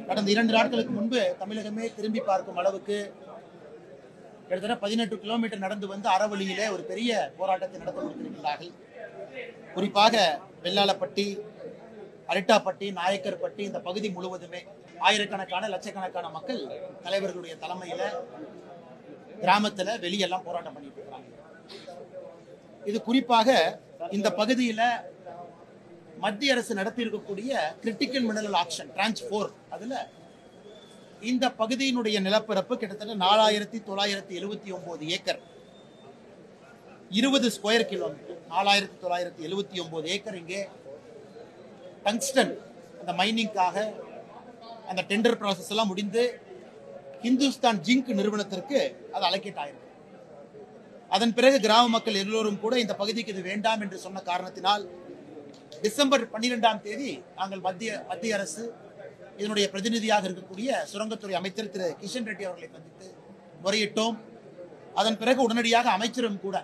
கடந்த 2 நாட்களுக்கு முன்பு தமிழகமே திரும்பி பார்க்கும் அளவுக்கு கிட்டத்தட்ட 18 கிலோமீட்டர் நடந்து வந்து அறவழியிலே ஒரு பெரிய போராட்டத்தை நடத்த கொடுத்திருக்கிறார்கள். குறிப்பாக வெள்ளாளப்பட்டி, அரிட்டாப்பட்டி, நாயக்கர்பட்டி இந்த பகுதி முழுவதுமே ஆயிரக்கணக்கான லட்சக்கணக்கான மக்கள் தலைவர்களுடைய தலைமையில கிராமத்துல வெளியெல்லாம் போராட்டம் பண்ணிட்டு இருக்காங்க. இது குறிப்பாக இந்த பகுதியில மத்திய அரசு நடத்தி இருக்கக்கூடிய கிரிட்டிக்கல் மினரல் ஆக்ஷன் டிரான்ச் 4 அதுல இந்த பகுதியினுடைய நிலப்பரப்பு கிட்டத்தட்ட 4979 ஏக்கர், 20 ஸ்கொயர் கிலோமீட்டர், 4979 ஏக்கர். இங்கே டங்ஸ்டன் அந்த மைனிங்காக அந்த டெண்டர் ப்ராசஸ் எல்லாம் முடிந்து ஹிந்துஸ்தான் ஜிங்க் நிறுவனத்திற்கு அது அலோகேட் ஆயிருக்கு. அதன் பிறகு கிராம மக்கள் எல்லோரும் கூட இந்த பகுதிக்கு இது வேண்டாம் என்று சொன்ன காரணத்தினால் டிசம்பர் 12ஆம் தேதி நாங்கள் மத்திய அரசு இதனுடைய பிரதிநிதியாக இருக்கக்கூடிய சுரங்கத்துறை அமைச்சர் திரு கிஷன் ரெட்டி அவர்களை சந்தித்து முறையிட்டோம். அதன் பிறகு உடனடியாக அமைச்சரும் கூட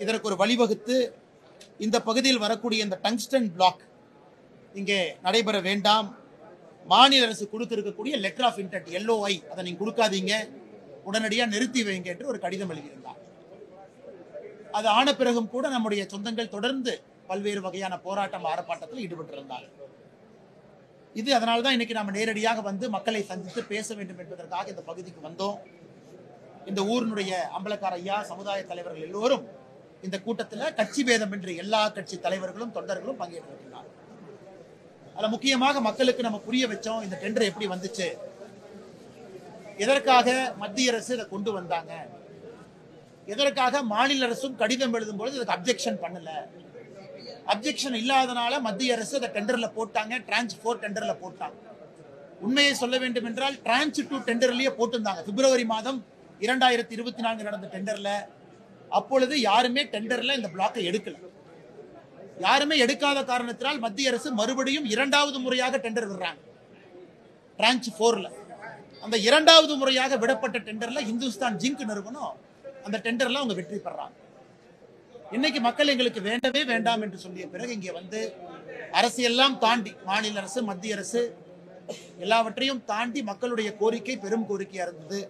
இதற்கு ஒரு வழிவகுத்து இந்த பகுதியில் வரக்கூடிய இந்த டங்ஸ்டன் பிளாக் இங்கே நடைபெற வேண்டாம், மாநில அரசு கொடுத்திருக்கக்கூடிய லெட்டர் ஆஃப் இன்டென்ட் LOI அதை நீங்க கொடுக்காதீங்க, உடனடியாக நிறுத்தி வைங்க என்று ஒரு கடிதம் எழுதியிருந்தார். அது ஆன பிறகும் கூட நம்முடைய சொந்தங்கள் தொடர்ந்து பல்வேறு வகையான போராட்டம் ஆர்ப்பாட்டத்தில் ஈடுபட்டிருந்தார்கள். இது அதனால்தான் இன்னைக்கு நாம நேரடியாக வந்து மக்களை சந்தித்து பேச வேண்டும் என்பதற்காக இந்த பகுதிக்கு வந்தோம். இந்த ஊரினுடைய அம்பலக்கார ஐயா, சமுதாய தலைவர்கள் எல்லோரும் இந்த கூட்டத்தில் கட்சி பேதம் என்று எல்லா கட்சி தலைவர்களும் தொண்டர்களும் பங்கேற்றிருக்கிறார்கள். அதுல முக்கியமாக மக்களுக்கு நம்ம புரிய வச்சோம் இந்த டெண்டர் எப்படி வந்துச்சு, எதற்காக மத்திய அரசு இதை கொண்டு வந்தாங்க, எதற்காக மாநில அரசும் கடிதம் எழுதும் பொழுது இதுக்கு அப்ஜெக்ஷன் பண்ணல, அப்ஜெக்ஷன் இல்லாதனால மத்திய அரசு அதை டெண்டர்ல போட்டாங்க, டிரான்ச் 4 டெண்டர்ல போட்டாங்க. உண்மையை சொல்ல வேண்டும் என்றால் டிரான்ச் 2 டெண்டர்லயே போட்டிருந்தாங்க. பிப்ரவரி மாதம் 2024 நடந்த டெண்டர்ல அப்பொழுது யாருமே டெண்டர்ல இந்த பிளாக்கை எடுக்கல. யாருமே எடுக்காத காரணத்தினால் மத்திய அரசு மறுபடியும் 2வது முறையாக டெண்டர் விடுறாங்க டிரான்ச் 4ல. அந்த 2வது முறையாக விடப்பட்ட டெண்டர்ல ஹிந்துஸ்தான் ஜிங்க் நிறுவனம் அந்த டெண்டர்ல அவங்க வெற்றி பெறாங்க. இன்னைக்கு மக்கள் எங்களுக்கு வேண்டவே வேண்டாம் என்று சொல்லிய பிறகு இங்கே வந்து அரசியெல்லாம் தாண்டி மாநில அரசு மத்திய அரசு எல்லாவற்றையும் தாண்டி மக்களுடைய கோரிக்கை பெரும் கோரிக்கையா இருந்தது.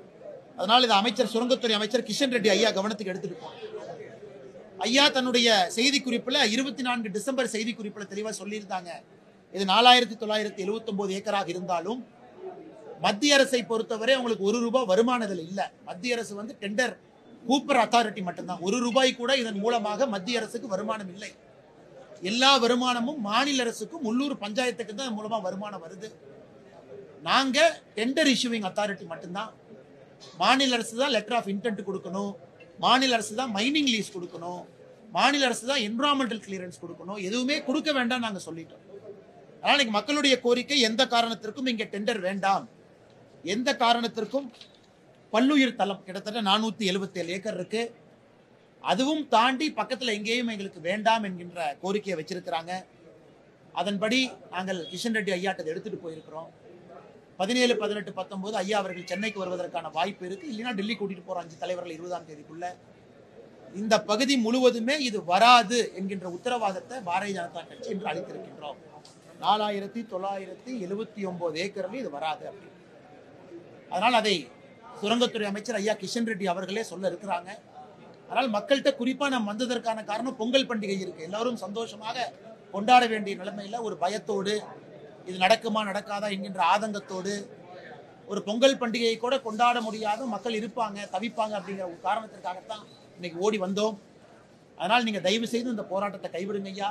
அதனால் இது அமைச்சர் சுரங்கத்துறை அமைச்சர் கிஷன் ரெட்டி ஐயா கவனத்துக்கு எடுத்துட்டு போனார். ஐயா தன்னுடைய செய்தி குறிப்புல 24 டிசம்பர் செய்தி குறிப்புல தெளிவா சொல்லியிருந்தாங்க, இது 4979 ஏக்கராக இருந்தாலும் மத்திய அரசை பொறுத்தவரை உங்களுக்கு ₹1 வருமானத்தில் இல்ல. மத்திய அரசு வந்து டெண்டர் கூப்பர் அத்தாரிட்டி மட்டும்தான். ₹1 கூட இதன் மூலமாக மத்திய அரசுக்கு வருமானம் இல்லை. எல்லா வருமானமும் மாநில அரசுக்கும் உள்ளூர் பஞ்சாயத்துக்கு தான் மூலமா வருமானம் வருது. நாங்க டெண்டர் இஷ்யூவிங் அத்தாரிட்டி மட்டும்தான். மாநில அரசு தான் லெட்டர் ஆஃப் இன்டென்ட் கொடுக்கணும், மாநில அரசு தான் மைனிங் லீஸ் கொடுக்கணும், மாநில அரசு தான் என்விரான்மெண்டல் கிளியரன்ஸ் கொடுக்கணும், எதுவுமே கொடுக்க வேண்டாம் நாங்க சொல்லிட்டோம். அதனால மக்களுடைய கோரிக்கை எந்த காரணத்திற்கும் இங்க டெண்டர் வேண்டாம், எந்த காரணத்திற்கும் பல்லுயிர் தளம் கிட்டத்தட்ட 477 ஏக்கர் இருக்கு, அதுவும் தாண்டி பக்கத்துல எங்கேயும் எங்களுக்கு வேண்டாம் என்கின்ற கோரிக்கையை வச்சிருக்கிறாங்க. அதன்படி நாங்கள் கிஷன் ரெட்டி ஐயாட்டை எடுத்துட்டு போயிருக்கிறோம். 17, 18, 19 ஐயா அவர்கள் சென்னைக்கு வருவதற்கான வாய்ப்பு இருக்கு. இல்லைன்னா டெல்லி கூட்டிட்டு போறோம் 5 தலைவர்கள் 20ஆம் தேதிக்குள்ள. இந்த பகுதி முழுவதுமே இது வராது என்கின்ற உத்தரவாதத்தை பாரதிய ஜனதா கட்சி என்று அளித்திருக்கின்றோம். 4979 ஏக்கர்ல இது வராது அப்படி. அதனால் அதை சுரங்கத்துறை அமைச்சர் ஐயா கிஷன் ரெட்டி அவர்களே சொல்ல இருக்கிறாங்க. அதனால் மக்கள்கிட்ட குறிப்பா நாம் வந்ததற்கான காரணம் பொங்கல் பண்டிகை இருக்கு, எல்லாரும் சந்தோஷமாக கொண்டாட வேண்டிய நிலைமையில ஒரு பயத்தோடு இது நடக்குமா நடக்காதா என்கின்ற ஆதங்கத்தோடு ஒரு பொங்கல் பண்டிகையை கூட கொண்டாட முடியாத மக்கள் இருப்பாங்க, தவிப்பாங்க அப்படிங்கிற ஒரு காரணத்திற்காகத்தான் இன்னைக்கு ஓடி வந்தோம். அதனால் நீங்க தயவு செய்து இந்த போராட்டத்தை கைவிடுங்க ஐயா.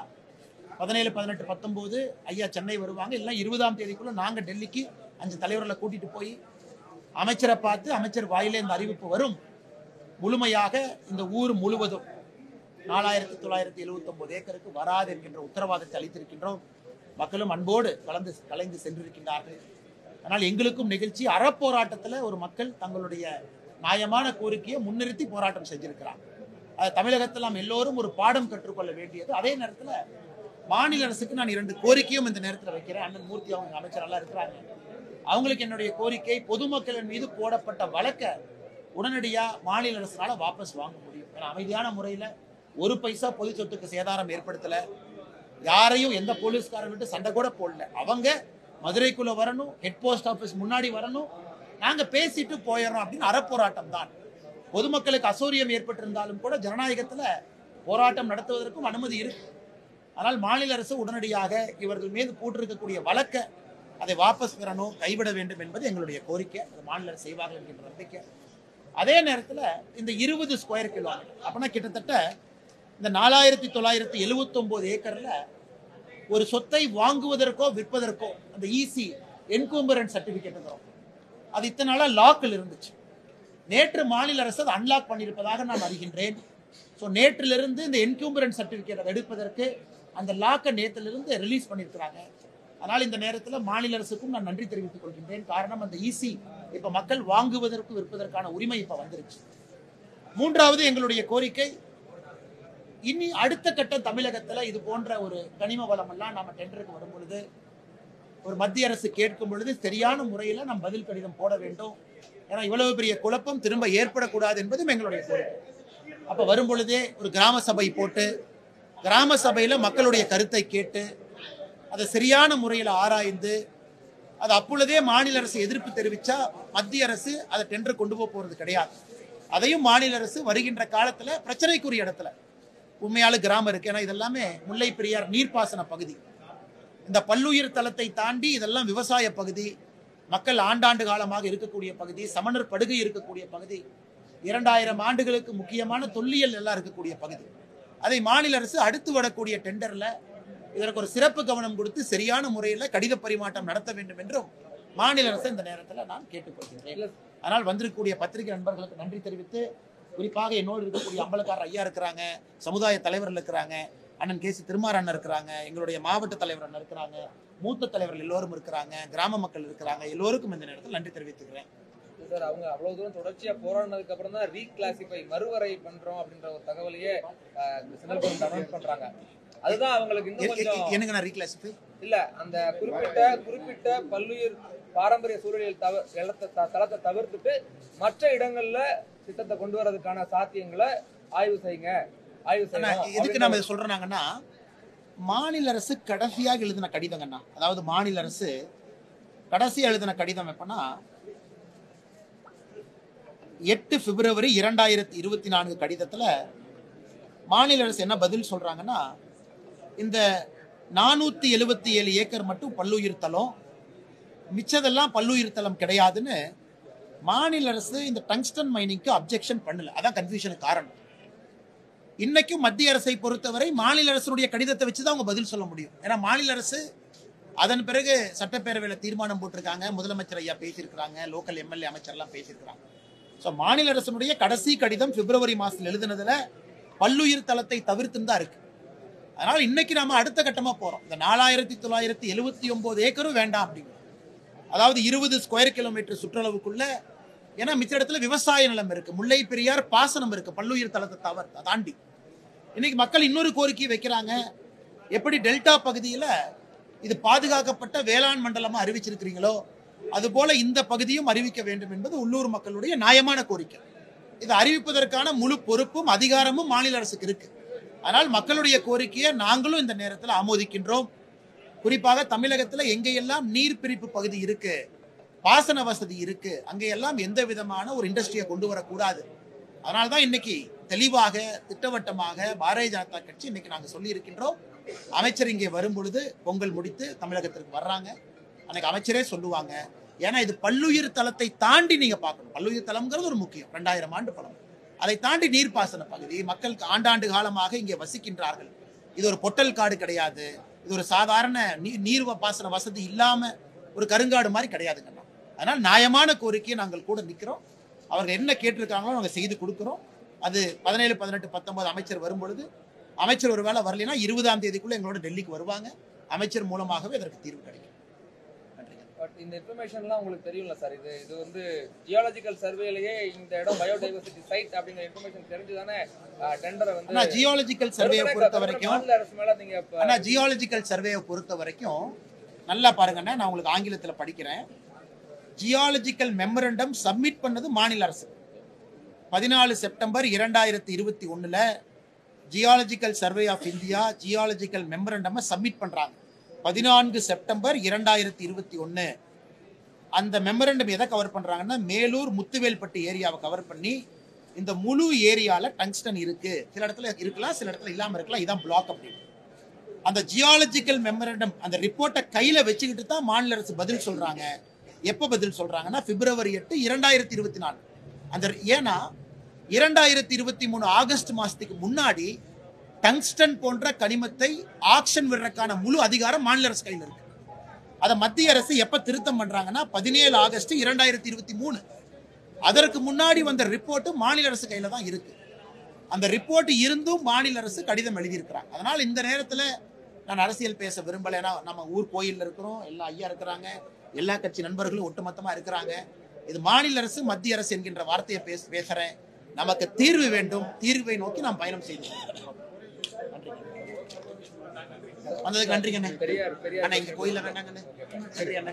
17, 18, 19 ஐயா சென்னை வருவாங்க. இல்லை 20ஆம் தேதிக்குள்ள நாங்க டெல்லிக்கு 5 தலைவர்களை கூட்டிட்டு போய் அமைச்சரை பார்த்து அமைச்சர் வாயிலே இந்த அறிவிப்பு வரும். முழுமையாக இந்த ஊர் முழுவதும் 4979 ஏக்கருக்கு வராது என்கின்ற உத்தரவாதத்தை அளித்திருக்கின்றோம். மக்களும் அன்போடு கலந்து சென்றிருக்கின்றார்கள். ஆனால் எங்களுக்கும் நிகழ்ச்சி அறப்போராட்டத்தில் ஒரு மக்கள் தங்களுடைய நியாயமான கோரிக்கையை முன்னிறுத்தி போராட்டம் செஞ்சிருக்கிறாங்க. அது தமிழகத்தில் நாம் எல்லோரும் ஒரு பாடம் கற்றுக்கொள்ள வேண்டியது. அதே நேரத்தில் மாநில அரசுக்கு நான் 2 கோரிக்கையும் இந்த நேரத்தில் வைக்கிறேன். அண்ணன் மூர்த்தி அவங்க அமைச்சரெல்லாம் இருக்கிறாங்க. அவங்களுக்கு என்னுடைய கோரிக்கை, பொதுமக்களின் மீது போடப்பட்ட வழக்கை உடனடியாக மாநில அரசுனால வாபஸ் வாங்க முடியும். ஏன்னா அமைதியான முறையில் ஒரு பைசா பொது சொத்துக்கு சேதாரம் ஏற்படுத்தலை, யாரையும் எந்த போலீஸ்காரங்கிட்ட சண்டை கூட போடல. அவங்க மதுரைக்குள்ள வரணும், ஹெட் போஸ்ட் ஆஃபீஸ் முன்னாடி வரணும், நாங்க பேசிட்டு போயிடறோம் அப்படின்னு அறப்போராட்டம் தான். பொதுமக்களுக்கு அசௌரியம் ஏற்பட்டிருந்தாலும் கூட ஜனநாயகத்துல போராட்டம் நடத்துவதற்கும் அனுமதி இருக்கு. ஆனால் மாநில அரசு உடனடியாக இவர்கள் மீது போட்டிருக்கக்கூடிய வழக்கை அதை வாபஸ் பெறணும், கைவிட வேண்டும் என்பது எங்களுடைய கோரிக்கை. அது மாநில அரசு செய்வார்கள் என்கின்ற நம்பிக்கை. அதே நேரத்தில் இந்த 20 ஸ்கொயர் கிலோமீட்டர் அப்படின்னா கிட்டத்தட்ட இந்த 4979 ஏக்கர்ல ஒரு சொத்தை வாங்குவதற்கோ விற்பதற்கோ அந்த ஈசி என்கம்பரன்ஸ் சர்டிபிகேட் அது இத்தனை நாளா லாக்கில் இருந்துச்சு. நேற்று மாநில அரசு அதை அன்லாக் பண்ணியிருப்பதாக நான் அறிகின்றேன். ஸோ நேற்றிலிருந்து இந்த என்கம்பரன்ஸ் சர்டிபிகேட் எடுப்பதற்கு அந்த லாக்கை நேற்றிலிருந்து ரிலீஸ் பண்ணியிருக்கிறாங்க. அதனால் இந்த நேரத்தில் மாநில அரசுக்கும் நான் நன்றி தெரிவித்துக் கொள்கின்றேன். காரணம் அந்த ஈசி இப்ப மக்கள் வாங்குவதற்கு விற்பதற்கான உரிமை இப்ப வந்துருச்சு. மூன்றாவது எங்களுடைய கோரிக்கை, இனி அடுத்த கட்டம் தமிழகத்துல இது போன்ற ஒரு கனிம வளம் எல்லாம் நாம டெண்டருக்கு வரும் பொழுது ஒரு மத்திய அரசு கேட்கும் பொழுது சரியான முறையில் நாம் பதில் கடிதம் போட வேண்டும். ஏன்னா இவ்வளவு பெரிய குழப்பம் திரும்ப ஏற்படக்கூடாது என்பதும் எங்களுடைய கோரிக்கை. அப்ப வரும் பொழுதே ஒரு கிராம சபை போட்டு கிராம சபையில மக்களுடைய கருத்தை கேட்டு அதை சரியான முறையில் ஆராய்ந்து அது அப்பொழுதே மாநில அரசு எதிர்ப்பு தெரிவிச்சா மத்திய அரசு அதை டெண்டர் கொண்டு போறது கிடையாது. அதையும் மாநில அரசு வருகின்ற காலத்துல பிரச்சனைக்குரிய இடத்துல உண்மையால கிராமம் இருக்கு. ஏன்னா இதெல்லாமே முல்லை பெரியார் நீர்ப்பாசன பகுதி. இந்த பல்லுயிர் தளத்தை தாண்டி இதெல்லாம் விவசாய பகுதி, மக்கள் ஆண்டாண்டு காலமாக இருக்கக்கூடிய பகுதி, சமணர் படுகை இருக்கக்கூடிய பகுதி, 2000 ஆண்டுகளுக்கு முக்கியமான தொல்லியல் எல்லாம் இருக்கக்கூடிய பகுதி. அதை மாநில அரசு அடுத்து வரக்கூடிய டெண்டர்ல இதற்கு ஒரு சிறப்பு கவனம் கொடுத்து சரியான முறையில் கடித பரிமாற்றம் நடத்த வேண்டும் என்றும் மாநில அரசு இந்த நேரத்தில் நான் கேட்டுக்கொள்கிறேன். ஆனால் வந்திருக்கக்கூடிய பத்திரிகை நண்பர்களுக்கு நன்றி தெரிவித்து, குறிப்பாக என்னோடு இருக்கக்கூடிய அம்பலக்காரர் ஐயா இருக்கிறாங்க, சமுதாய தலைவர்கள் இருக்கிறாங்க, அண்ணன் கேசி திருமாறன் இருக்கிறாங்க, எங்களுடைய மாவட்ட தலைவர் அண்ணன் இருக்கிறாங்க, மூத்த தலைவர்கள் எல்லோரும் இருக்கிறாங்க, கிராம மக்கள் இருக்கிறாங்க. எல்லோருக்கும் இந்த நேரத்தில் நன்றி தெரிவித்துக்கிறேன். சார், அவங்க அவ்வளவு தூரம் தொடர்ச்சியா போராடினதுக்கு அப்புறம் தான் ரீகிளாசிஃபை மறுவரை பண்றோம் அப்படின்ற ஒரு தகவலையே சென்ட்ரல் கவர்மெண்ட் அனௌன்ஸ் பண்றாங்க. அதுதான் அவங்களுக்கு இன்னும் கொஞ்சம் என்னங்க நான் ரீகிளாசிஃபை இல்ல, அந்த குறிப்பிட்ட பல்லுயிர் பாரம்பரிய சூழலியல் தளத்தை தவிர்த்துட்டு மற்ற இடங்கள்ல திட்டத்தை கொண்டு வரதுக்கான சாத்தியங்களை ஆய்வு செய்யுங்க. எதுக்கு நாம இதை சொல்றாங்கன்னா, மாநில அரசு கடைசியாக எழுதின கடிதங்கண்ணா, அதாவது மாநில அரசு கடைசியாக எழுதின கடிதம் எப்பன்னா 8 பிப்ரவரி 2024 கடிதத்துல மாநில அரசு என்ன பதில் சொல்றாங்கன்னா, இந்த 477 ஏக்கர் மட்டும் பல்லுயிர் தளம், மிச்சதெல்லாம் பல்லுயிர் தளம் கிடையாதுன்னு மாநில அரசு இந்த டங்ஸ்டன் மைனிங்க்கு அப்ஜெக்ஷன் பண்ணல. அதான் கன்ஃபியூஷனுக்கு காரணம். இன்னைக்கும் மத்திய அரசை பொறுத்தவரை மாநில அரசுடைய கடிதத்தை வச்சுதான் அவங்க பதில் சொல்ல முடியும். ஏன்னா மாநில அரசு அதன் பிறகு சட்டப்பேரவையில் தீர்மானம் போட்டிருக்காங்க, முதலமைச்சர் ஐயா பேசியிருக்கிறாங்க, லோக்கல் எம்எல்ஏ அமைச்சர்லாம் பேசியிருக்கிறாங்க. ஸோ மாநில அரசுடைய கடைசி கடிதம் பிப்ரவரி மாதத்தில் எழுதுனதுல பல்லுயிர் தளத்தை தவிர்த்துன்னு தான் இருக்கு. அதனால இன்னைக்கு நாம அடுத்த கட்டமா போறோம். இந்த 4979 ஏக்கரும் வேண்டாம் அப்படிங்கிறது, அதாவது 20 ஸ்கொயர் கிலோமீட்டர் சுற்றளவுக்குள்ள. ஏன்னா மிச்ச இடத்துல விவசாய நிலம் இருக்கு, முல்லை பெரியார் பாசனம் இருக்கு, பல்லுயிர் தளத்தை தாண்டி. இன்னைக்கு மக்கள் இன்னொரு கோரிக்கை வைக்கிறாங்க, எப்படி டெல்டா பகுதியில் இது பாதுகாக்கப்பட்ட வேளாண் மண்டலமா அறிவிச்சிருக்கிறீங்களோ அதுபோல இந்த பகுதியும் அறிவிக்க வேண்டும் என்பது உள்ளூர் மக்களுடைய நியாயமான கோரிக்கை. இதை அறிவிப்பதற்கான முழு பொறுப்பும் அதிகாரமும் மாநில அரசுக்கு இருக்கு. ஆனால் மக்களுடைய கோரிக்கையை நாங்களும் இந்த நேரத்தில் ஆமோதிக்கின்றோம். குறிப்பாக தமிழகத்தில் எங்கெல்லாம் நீர் பிரிப்பு பகுதி இருக்கு, பாசன வசதி இருக்கு, அங்கெல்லாம் எந்த விதமான ஒரு இண்டஸ்ட்ரியை கொண்டு வரக்கூடாது. அதனால்தான் இன்னைக்கு தெளிவாக திட்டவட்டமாக பாரதிய ஜனதா கட்சி இன்னைக்கு நாங்கள் சொல்லி இருக்கின்றோம். அமைச்சர் இங்கே வரும் பொழுது பொங்கல் முடித்து தமிழகத்திற்கு வர்றாங்க, அன்னைக்கு அமைச்சரே சொல்லுவாங்க. ஏன்னா இது பல்லுயிர் தளத்தை தாண்டி நீங்க பார்க்கணும். பல்லுயிர் தளம்ங்கிறது ஒரு முக்கியம், 2000 ஆண்டு பழம். அதை தாண்டி நீர்ப்பாசன பகுதி, மக்கள் ஆண்டாண்டு காலமாக இங்கே வசிக்கின்றார்கள். இது ஒரு பொட்டல் காடு கிடையாது, இது ஒரு சாதாரண நீர் பாசன வசதி இல்லாம ஒரு கருங்காடு மாதிரி கிடையாதுங்க. அதனால் நியாயமான கோரிக்கையை நாங்கள் கூட நிற்கிறோம். அவர்கள் என்ன கேட்டிருக்காங்களோ நாங்கள் செய்து கொடுக்குறோம். அது 17, 18, 19 அமைச்சர் வரும் பொழுது, அமைச்சர் ஒரு வேளை வரலைன்னா 20ஆம் தேதிக்குள்ள எங்களோட டெல்லிக்கு வருவாங்க. அமைச்சர் மூலமாகவே அதற்கு தீர்வு கிடைக்கும். பட் இந்த இன்ஃபர்மேஷன்லாம் உங்களுக்கு தெரியும்ல சார், இது வந்து ஜியாலஜிக்கல் சர்வேலயே இந்த இடம் பயோடைவர்சிட்டி சைட் அப்படிங்கிற இன்ஃபர்மேஷன் தெரிஞ்சுதானே டெண்டரை வந்து ஜியாலஜிக்கல் சர்வேயை பொறுத்த வரைக்கும் ஜியாலஜிக்கல் சர்வேயை பொறுத்த வரைக்கும் நல்லா பாருங்கன்னா, நான் உங்களுக்கு ஆங்கிலத்தில் படிக்கிறேன். ஜியாலஜிக்கல் மெமரண்டம் சப்மிட் பண்ணது மாநில அரசு 14 September 2021 geological survey of India geological memorandum submit பண்றாங்க. 14 செப்டம்பர் 2021 அந்த மெமரண்டம் எதை கவர் பண்றாங்கன்னா, மேலூர் முத்துவேல்பட்டு ஏரியாவை கவர் பண்ணி இந்த முழு ஏரியால டங்ஸ்டன் இருக்கு, சில இடத்துல இருக்கலாம், சில இடத்துல இல்லாம இருக்கலாம், இதான் பிளாக் அப்படின்னு. அந்த ஜியாலஜிக்கல் மெமரண்டம் அந்த ரிப்போர்ட்டை கையில வச்சுக்கிட்டு தான் மாநில அரசு பதில் சொல்றாங்க. எப்ப பதில் சொல்றாங்கன்னா, பிப்ரவரி 8, 2024. அந்த ஏன்னா 2023 ஆகஸ்ட் மாசத்துக்கு முன்னாடி டங்ஸ்டன் போன்ற கனிமத்தை ஆக்ஷன் விடுறதுக்கான முழு அதிகாரம் மாநில அரசு கையில் இருக்கு. அதை மத்திய அரசு எப்ப திருத்தம் பண்றாங்கன்னா 17 ஆகஸ்ட் 2023. அதற்கு முன்னாடி வந்த ரிப்போர்ட் மாநில அரசு கையில தான் இருக்கு. அந்த ரிப்போர்ட் இருந்தும் மாநில அரசு கடிதம் எழுதியிருக்கிறாங்க. அதனால இந்த நேரத்தில் நான் அரசியல் பேச விரும்பல. ஏன்னா நம்ம ஊர் கோயில்ல இருக்கிறோம், எல்லா ஐயா இருக்கிறாங்க, எல்லா கட்சி நண்பர்களும் ஒட்டுமொத்தமா இருக்கிறாங்க. இது மாநில அரசு மத்திய அரசு என்கின்ற வார்த்தையை பேசுறேன். நமக்கு தீர்வு வேண்டும், தீர்வை நோக்கி நாம் பயணம் செய்தோம். வந்ததுக்கு நன்றிங்க. பெரியார் அண்ணா, எங்க கோயில்ல வேண்டாங்கண்ணே. நன்றி அண்ணா.